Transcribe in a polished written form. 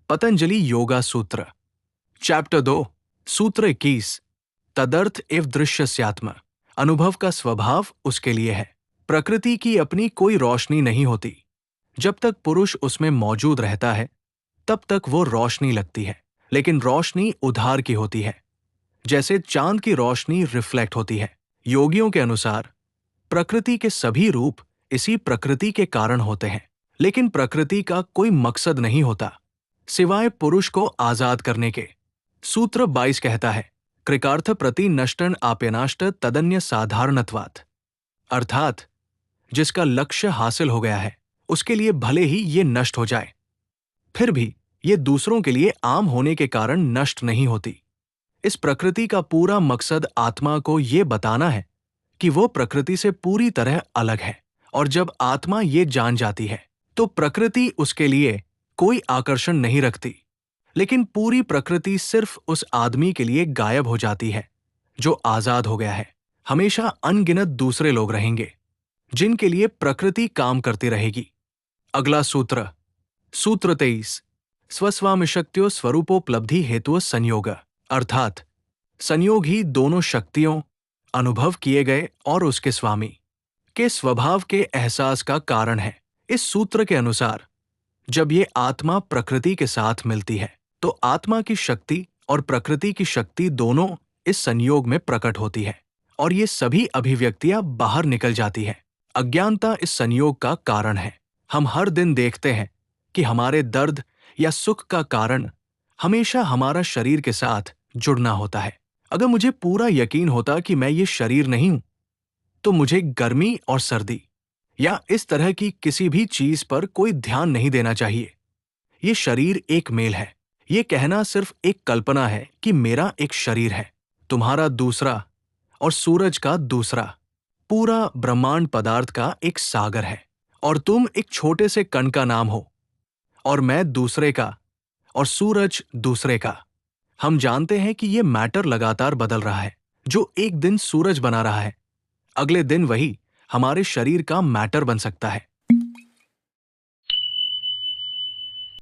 पतंजलि योगा सूत्र, चैप्टर 2, सूत्र 21। तदर्थ एव दृश्यस्यात्म, अनुभव का स्वभाव उसके लिए है। प्रकृति की अपनी कोई रोशनी नहीं होती। जब तक पुरुष उसमें मौजूद रहता है तब तक वो रोशनी लगती है, लेकिन रोशनी उधार की होती है, जैसे चांद की रोशनी रिफ्लेक्ट होती है। योगियों के अनुसार प्रकृति के सभी रूप इसी प्रकृति के कारण होते हैं, लेकिन प्रकृति का कोई मकसद नहीं होता सिवाय पुरुष को आजाद करने के। सूत्र 22 कहता है, कृकार्थ प्रति नष्टन आप्यनाष्ट तदन्य साधारणत्वात्, अर्थात जिसका लक्ष्य हासिल हो गया है उसके लिए भले ही ये नष्ट हो जाए, फिर भी ये दूसरों के लिए आम होने के कारण नष्ट नहीं होती। इस प्रकृति का पूरा मकसद आत्मा को ये बताना है कि वो प्रकृति से पूरी तरह अलग है, और जब आत्मा ये जान जाती है तो प्रकृति उसके लिए कोई आकर्षण नहीं रखती, लेकिन पूरी प्रकृति सिर्फ उस आदमी के लिए गायब हो जाती है जो आजाद हो गया है। हमेशा अनगिनत दूसरे लोग रहेंगे जिनके लिए प्रकृति काम करती रहेगी। अगला सूत्र, सूत्र 23। स्वस्वामिशक्त्यो स्वरूपोपलब्धि हेतु संयोग, अर्थात संयोग ही दोनों शक्तियों, अनुभव किए गए और उसके स्वामी के स्वभाव के एहसास का कारण है। इस सूत्र के अनुसार जब ये आत्मा प्रकृति के साथ मिलती है तो आत्मा की शक्ति और प्रकृति की शक्ति दोनों इस संयोग में प्रकट होती है, और ये सभी अभिव्यक्तियां बाहर निकल जाती है। अज्ञानता इस संयोग का कारण है। हम हर दिन देखते हैं कि हमारे दर्द या सुख का कारण हमेशा हमारा शरीर के साथ जुड़ना होता है। अगर मुझे पूरा यकीन होता कि मैं ये शरीर नहीं हूं, तो मुझे गर्मी और सर्दी या इस तरह की किसी भी चीज पर कोई ध्यान नहीं देना चाहिए। ये शरीर एक मेल है। ये कहना सिर्फ एक कल्पना है कि मेरा एक शरीर है, तुम्हारा दूसरा और सूरज का दूसरा। पूरा ब्रह्मांड पदार्थ का एक सागर है, और तुम एक छोटे से कण का नाम हो, और मैं दूसरे का और सूरज दूसरे का। हम जानते हैं कि ये मैटर लगातार बदल रहा है। जो एक दिन सूरज बना रहा है, अगले दिन वही हमारे शरीर का मैटर बन सकता है।